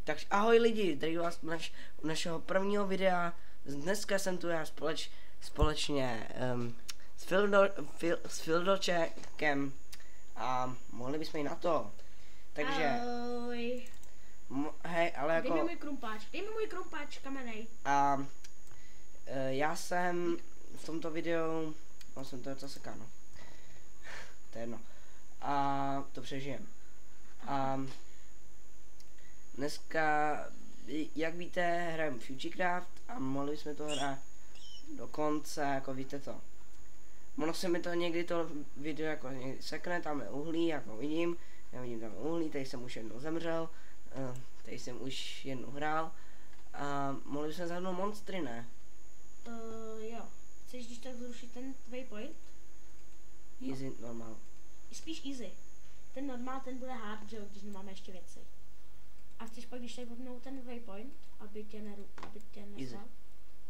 Takže ahoj lidi, tady vás u našeho prvního videa. Dneska jsem tu já společně s Fildočekem a mohli bychom jít na to. Takže... Ahoj. Hej, ale jako... Dej mi můj krumpáč kamenej. A já jsem v tomto videu... No jsem to docela sekáno. To je jedno. A to přežijem. A dneska, jak víte, hrajeme Futurecraft a mohli bychom to hrát do konce, jako víte to. Ono se mi to někdy to video jako někdy sekne, tam je uhlí, jako vidím. Já vidím tam uhlí, tady jsem už jednou zemřel, tady jsem už jednou hrál. A mohli bychom zahrnout monstry, ne? Jo. Chceš když tak zrušit ten waypoint? Easy, normál. Spíš easy. Ten normál, ten bude hard, že jo, když nemáme ještě věci. A chceš pak když tak vypnout ten waypoint, aby tě nesval?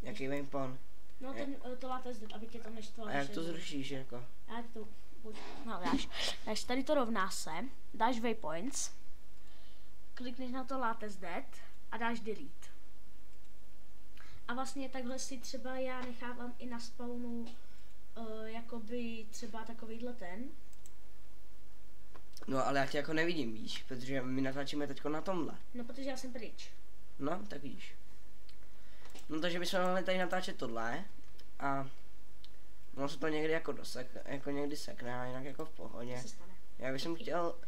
Jaký waypoint? No ten, to láte zde, aby tě to neštval. A jak to zrušíš, jako? Já to no, dáš tady to rovná se, dáš waypoints, klikneš na to láte zde a dáš delete. A vlastně takhle si třeba já nechávám i na spawnu jakoby třeba takovýhle ten. No ale já tě jako nevidím, víš, protože my natáčíme teďko na tomhle. No protože já jsem pryč. No, tak vidíš. No takže bychom mohli tady natáčet tohle a ono se to někdy jako jako někdy sekne, a jinak jako v pohodě. Co se stane? Já bych chtěl...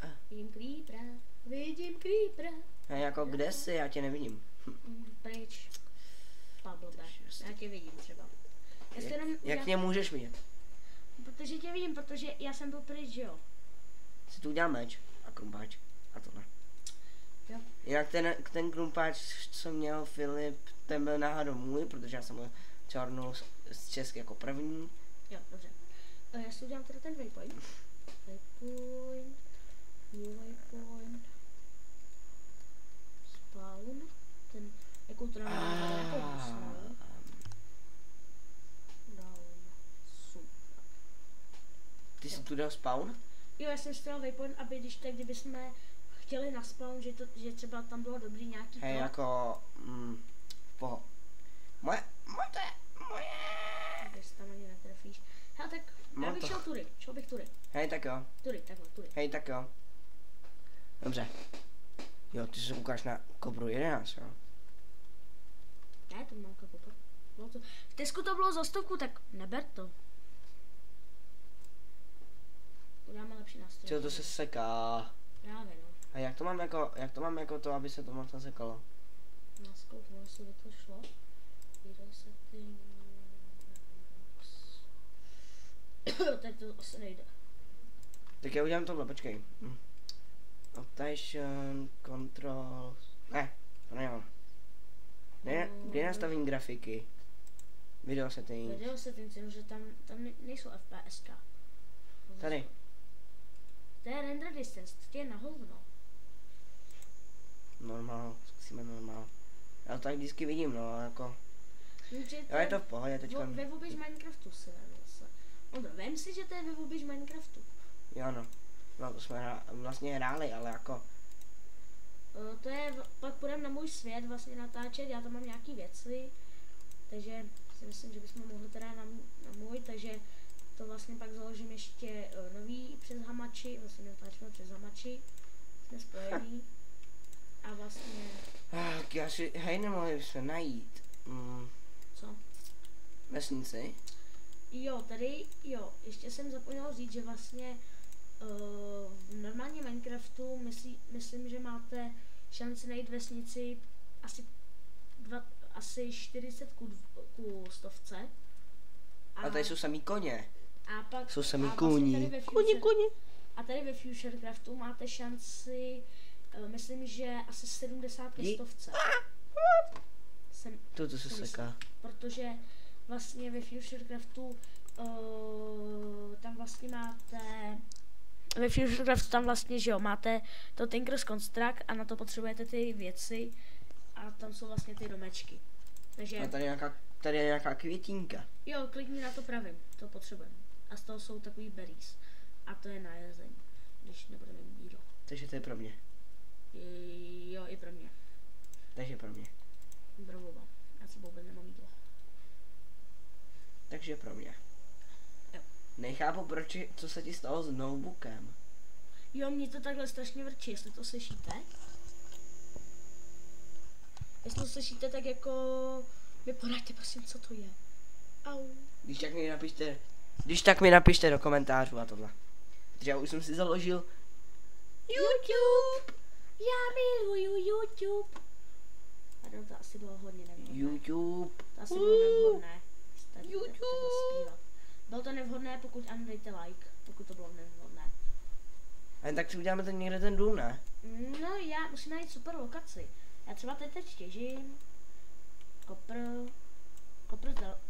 Vidím creepera. Hej, jako kde jsi, já tě nevidím. Pryč. Blbé. Já tě vidím třeba. Jak mě můžeš vidět? Protože tě vidím, protože já jsem byl pryč, jo. Si tu udělám meč a krumpáč a tohle. Jo. Jinak ten krumpáč, co měl Filip, ten byl náhodou můj, protože já jsem ho čarnul z Česky jako první. Jo, dobře. Já si udělám teda ten waypoint. Waypoint. Spawn. Ten, jakou to nám jako husnou. Super. Ty jsi tu dal spawn? Jo, já jsem si dal waypoint, aby když tak, kdyby jsme chtěli na spawn, že třeba tam bylo dobrý nějaký hej, to. jako... Moje. Když se tam ani netrefíš. Hele, tak já bych šel bych tury. Hej, tak jo. Tury. Hej, tak jo. Dobře. Jo, ty se koukáš na Kobru 11, jo? Ne, to mám kopr. V Tesku to bylo za 100, tak neber to. Udáme lepší nástroj. Co to se seká? Právě no. A jak to mám jako to, aby se to moc nasekalo? Naskouknu, jestli by to šlo. Video settings. Teď to asi nejde. Tak já udělám tohle, počkej. Optation, control... Ne, to nemám. Ne, kde je nastavení grafiky? Video settings. Video settings, že tam nejsou FPSka. Tady. To je render distance, to je na hovno. Normál, zkusíme normál. Já to tak vždycky vidím, no, jako... Jo, je to v pohodě teďka. Ve Vobíž Minecraftu si zase. Ondro, vem si, že to je ve Vobíž Minecraftu. Jo, no. No, to jsme vlastně hráli, ale jako... To je, pak půjdeme na můj svět vlastně natáčet, já tam mám nějaký věci. Takže si myslím, že bychom mohli teda na můj, takže to vlastně pak založím ještě nový přes hamači, vlastně natáčíme přes hamači. Jsme spojení. A vlastně... Hej, nemohli bychom najít. Co? Vesnici? Jo, tady, jo, ještě jsem zapomněla říct, že vlastně v normálně Minecraftu myslím, že máte šanci najít vesnici asi 40 ku 100. A tady jsou samý koně. A pak jsou samý koni. Koni. A tady ve Futurecraftu máte šanci, myslím, že asi 70 ke 100. To se seká. Protože vlastně ve Futurecraftu tam vlastně máte... Ve Futurecraftu tam vlastně, že jo, máte to Tinker's Construct a na to potřebujete ty věci a tam jsou vlastně ty domečky. Takže... A tady je nějaká květínka. Jo, klikni na to pravým, to potřebujeme. A z toho jsou takový berries. A to je na jezení, když nebudeme mít jídlo. Takže to je pro mě. Jo, i pro mě. Takže pro mě. Pro oba. Já se vůbec nemám jídlo. Takže pro mě. Jo. Nechápu, co se ti stalo s notebookem. Jo, mě to takhle strašně vrčí, jestli to slyšíte. Jestli to slyšíte, tak jako mi poraďte prosím, co to je. Au. Když tak mi napište do komentářů a tohle. Protože já už jsem si založil YouTube. Já miluju YouTube. Pardon, to asi bylo hodně nevhodné. YouTube. To asi bylo nevhodné. YouTube. Bylo to nevhodné, pokud ano, dejte like. Pokud to bylo nevhodné. A tak si uděláme ten někde ten dům, ne? No, já musím najít super lokaci. Já třeba teď těžím kopr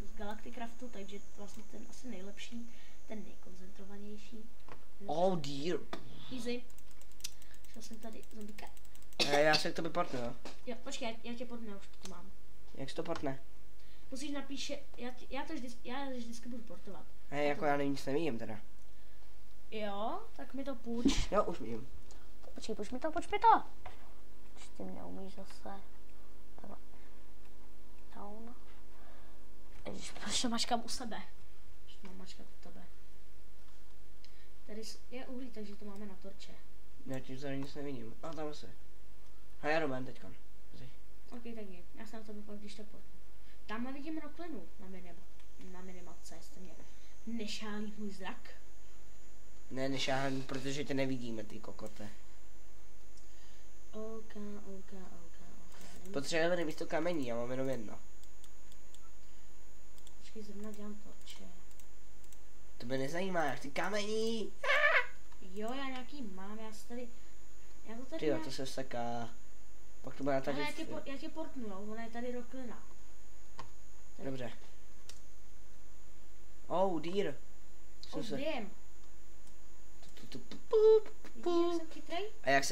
z Galacticraftu, takže vlastně ten asi nejlepší, ten nejkoncentrovanější. Oh dear. Easy. Šel jsem tady zombíka. Já se k tobě partnu, jo? Jo, počkej, já tě podne, už to mám. Jak se to partne? Musíš napíše, já vždycky budu portovat. Hej, jako já nic nevidím teda. Jo, tak mi to půjč. Jo, už vidím. Počkej, půjč mi to. Už ty neumíš zase. Takhle. Down. Ježiš, proč to mačkám u sebe? Už to mám mačkat u tebe. Tady je uhlí, takže to máme na torče. Já tím tady nic nevidím. A tam se. A já Roman teďkon. Ok, tak je. Já se na tebe pak když tak portnu. Tamhle vidím roklinu na minimapce, jestli mě nešálí můj zrak. Ne, nešáhám, protože tě nevidíme, ty kokote. Ok. Potřebujeme místo kamení, já mám jenom jedno. Počkej, zrovna dělám torče. To by nezajímá, jak ty kamení. Jo, já nějaký mám, já to tady Tyjo, to se vsaká. Pak to bude na tady. Já tě portnu, jo, ona je tady roklina. Dobře. Oh dear. Vím. Jsem chytrej? A jak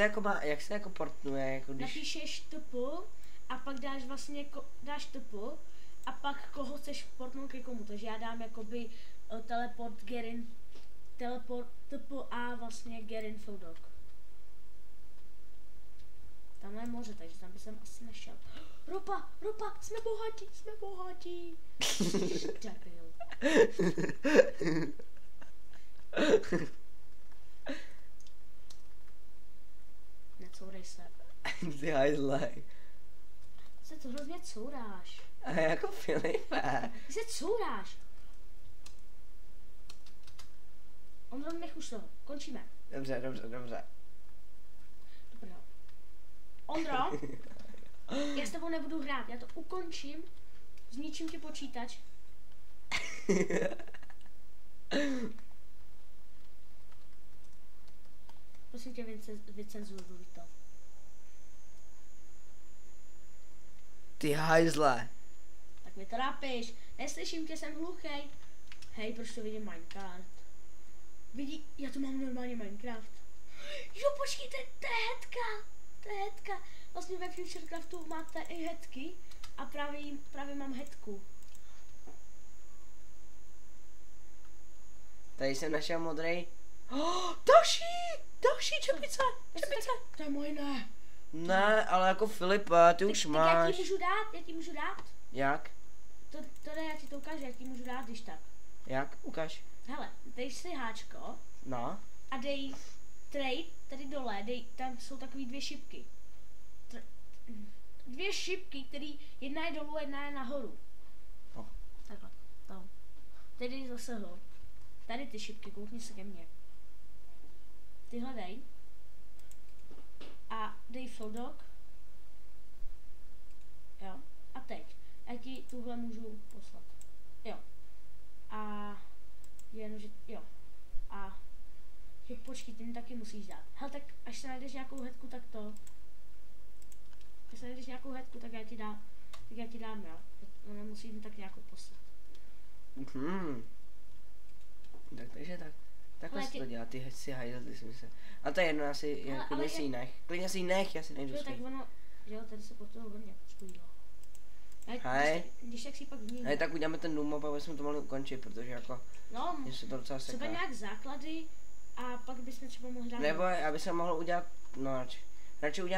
se jako portnuje, jako když... Napíšeš TP a pak dáš vlastně dáš TP a pak koho chceš portnout ke komu, takže já dám jakoby teleport TP a vlastně Gerin Fodok. Tamhle je moře, takže tam by jsem asi nešel. Ropa, jsme bohatí. Debil. Necourej se. Ty hajzle. Se to hrozně couráš. A jako Filipe. Ty se couráš. Ondro, nech už toho. Končíme. Dobře. Dobrá. Ondro, já s tebou nebudu hrát. Já to ukončím. Zničím ti počítač. Prosím tě, vycenzuruj to. Ty hajzle. Tak mi to trápíš. Neslyším tě, jsem hluchej. Hej, proč to vidím Minecraft? Vidí, já tu mám normálně Minecraft. Jo, počkejte, to je headka. Vlastně ve Futurecraftu máte i headky a právě mám headku. Tady jsem našel modrej. Oh, další čepice. To je moje, ne. Ne, ale jako Filipa, ty už máš. Já ti můžu dát. Jak? To já ti to ukážu, já ti můžu dát, když tak. Jak? Ukaž. Hele, dej si háčko. No. A dej trade, tady dole, tam jsou takový dvě šipky. Dvě šipky, který jedna je dolů, jedna je nahoru. Oh. Takhle, tam. Tady zase ho. Tady ty šipky, koukni se ke mně. Tyhle dej. A dej Fodok. Jo. A teď. Já ti tuhle můžu poslat. Jo. A jenomže, jo. A jo, počkej, ty mi taky musíš dát. Hele, tak až se najdeš nějakou headku, tak to. Až se najdeš nějakou headku, tak já ti dám, jo. Ona musí mi tak nějakou poslat. Takže tak. Takhle se to dělá, ty si hajzle, ty si myslím. A to je jedno, klidně si ji nech. Klidně si ji nech, já si nejdu jo, tak ono, jo, tady se portuju hodně, počku jídlo. Hej. Když tak si pak vymění. Hej, tak uděláme ten dům a pak bychom to mohli ukončit, protože jako, no, se to docela seká. třeba nějak základy a pak bychom třeba mohli dát. Nebo aby se mohlo udělat, no radši udělat